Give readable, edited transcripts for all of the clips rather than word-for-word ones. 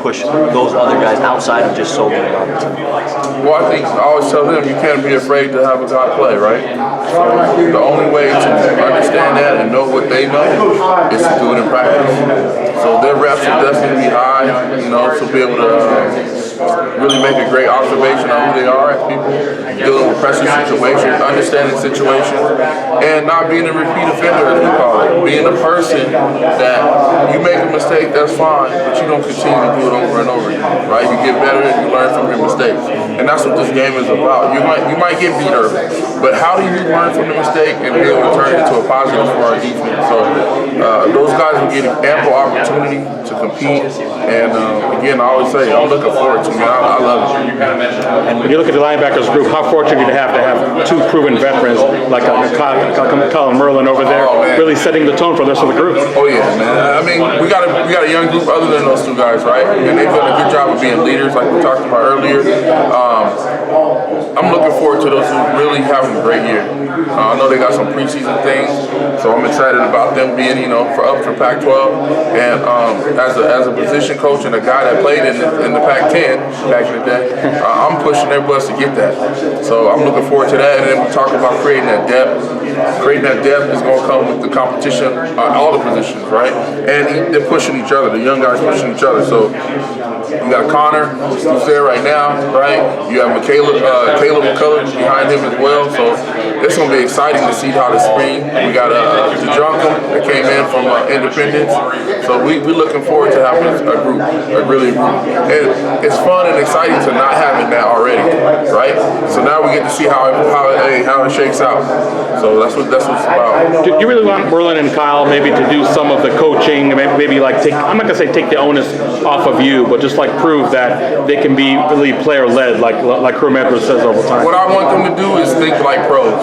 push those other guys outside of just solo? Well, I think I always tell them you can't be afraid to have a guy play, right? So the only way to understand that and know what they know is to do it in practice. So their reps will definitely be high, you know, to be able to really make a great observation on who they are as people, dealing with pressure situations, understanding situations, and not being a repeat offender, as we call it. Being a person that you make a mistake, that's fine, but you don't continue to do it over and over again, right? You get better and you learn from your mistakes. And that's what this game is about. You might get beat early, but how do you learn from the mistake and be able to turn it into a positive for our defense? So those guys will get ample opportunity to compete. And again, I always say, I'm looking forward to it, man. I love it. And when you look at the linebackers group, how fortunate you have two proven veterans like Kyle and Merlin over there, really setting the tone for the rest of the group. Oh yeah, man. I mean, we got a young group other than those two guys, right? And they've done a good job of being leaders, like we talked about earlier. I'm looking forward to those who really having a great year. I know they got some preseason things, so I'm excited about them being, you know, up for Pac-12. And as a position coach and a guy that played in the Pac-10 back in the day, I'm pushing their butts to get that. So I'm looking forward to that. And then we talk about creating that depth. Creating that depth is going to come with the competition, all the positions, right? And they're pushing each other. The young guys pushing each other. So you got Connor, who's there right now, right? You have Caleb McCullough behind him as well. So it's going to be exciting to see how the spring. We got DeJuncum that came in from Independence. So we're looking forward to having a group, and it's fun and exciting to not having that already, right? So now we get to see how it shakes out. So that's what it's about. Do you really want Merlin and Kyle maybe to do some of the coaching, maybe like I'm not gonna say take the onus off of you, but just like prove that they can be really player-led, like crew members says all the time? What I want them to do is think like pros,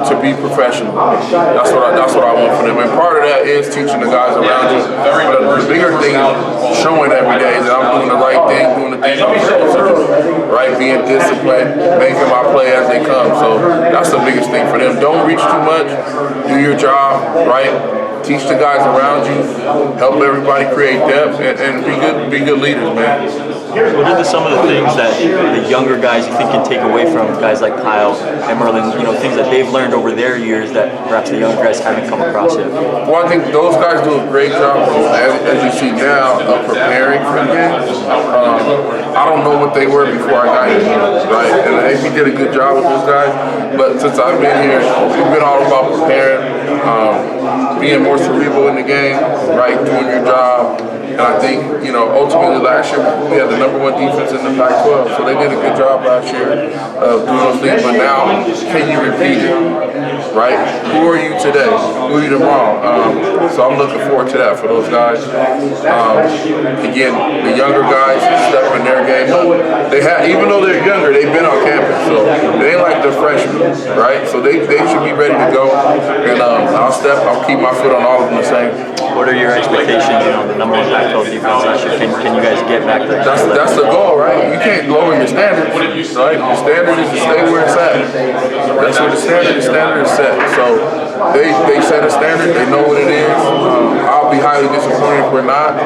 to be professional. That's what I want for them, and part of that is teaching the guys around you. But the bigger thing is showing every day that I'm doing the right thing, doing the things I'm supposed to do, right? Being disciplined, making my play as they come. So that's the biggest thing for them. Don't reach too much. Do your job, right? Teach the guys around you. Help everybody create depth and be good leaders, man. What are some of the things that the younger guys you think can take away from guys like Kyle and Merlin? You know, things that they've learned over their years that perhaps the younger guys haven't come across yet. Well, I think those guys do a great job, as you see now, of preparing for the game. I don't know what they were before I got here, right? And we did a good job with those guys. But since I've been here, we've been all about preparing, being more cerebral in the game, right? Doing your job. And I think, you know, ultimately last year we had the #1 defense in the Pac-12, so they did a good job last year of doing those things. But now, can you repeat it, right? Who are you today? Who are you tomorrow? So I'm looking forward to that for those guys. Again, the younger guys step in their game up. Even though they're younger, they've been on campus, so they ain't like they're freshmen, right? So they should be ready to go. And I'll keep my foot on all of them the same. What are your expectations on the #1 Pac-12 defense last year? Can you guys get back there? That's the goal, right? You can't lower your standards, right? The standard is to stay where it's at. That's where the standard is set. So they set a standard. They know what it is. I'll be highly disappointed if we're not.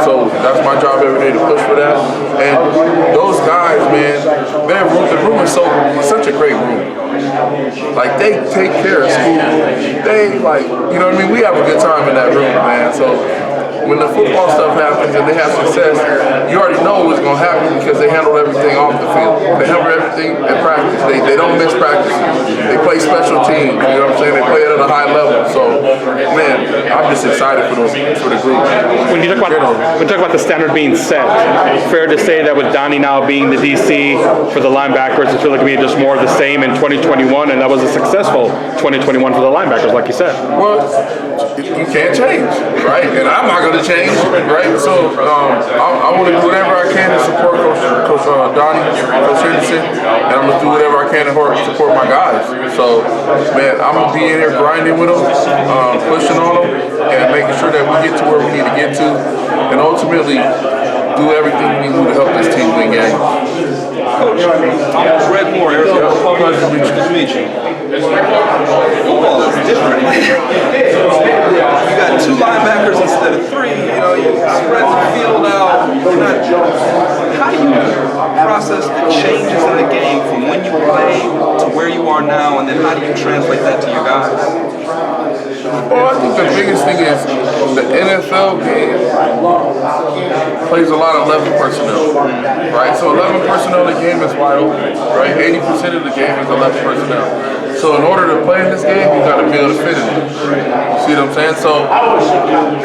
So that's my job every day to push for that. And those guys, man, the room is such a great room. Like, they take care of school. They, like, you know what I mean? We have a good time in that room, man. So when the football stuff happens and they have success, you already know what's going to happen because they handle everything off the field. They handle everything at practice. They don't miss practice. They play special teams, you know what I'm saying? They play it at a high level. So, man, I'm just excited for the group. When you talk about the standard being set, fair to say that with Donnie now being the DC for the linebackers, it's really going to be just more of the same in 2021, and that was a successful 2021 for the linebackers, like you said. Well, you can't change, right? And I'm not going to change, right? So I want to do whatever I can to support Coach Donnie, Coach Henderson, and I'm going to do whatever I can to support my guys. So, man, I'm going to be in here grinding with them, pushing on them, and making sure that we get to where we need to get to, and ultimately do everything we need to help this team win games. Coach, Red Moore, Arizona. Pleasure to meet you. Football is different. You got 2 linebackers instead of 3. You know, you spread the field out. How do you process the changes in the game from when you play to where you are now, and then how do you translate that to your guys? Well, I think the biggest thing is the NFL game plays a lot of 11 personnel, right? So 11 personnel in the game is wide open, right? 80% of the game is 11 personnel. So in order to play in this game, you got to be able to fit in it. You see what I'm saying? So,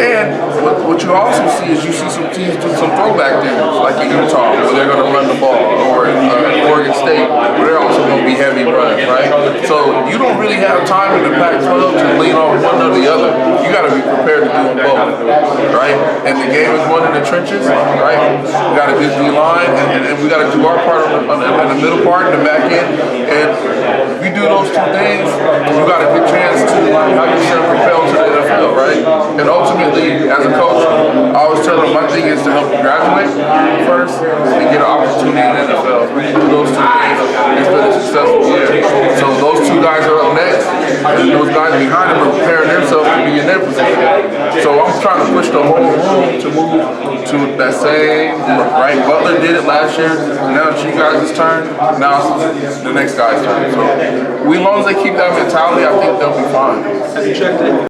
and what you also see is you see some teams do some throwback things, like in Utah, where they're going to run the ball, or Oregon State, where they're also going to be heavy run, right? So you don't really have time in the Pac-12 to lean on one or the other. You got to be prepared to do them both, right? And the game is won in the trenches, right? We got a good D-line, and we got to do our part in the middle part, in the back end, and if you do those two things, you got a good chance to how you should propel to the NFL, right? And ultimately, as a coach, I always tell them my thing is to help you graduate first and get an opportunity in the NFL. We can do those two things. It's been a successful year. So those two guys are up next, and those guys behind them are preparing themselves to be in their position. So I'm trying to push the whole room to move to that same, right? Butler did it last year. Now it's you guys' turn. Now it's the next guy's turn. So as long as they keep that mentality, I think they'll be fine. Have you checked it?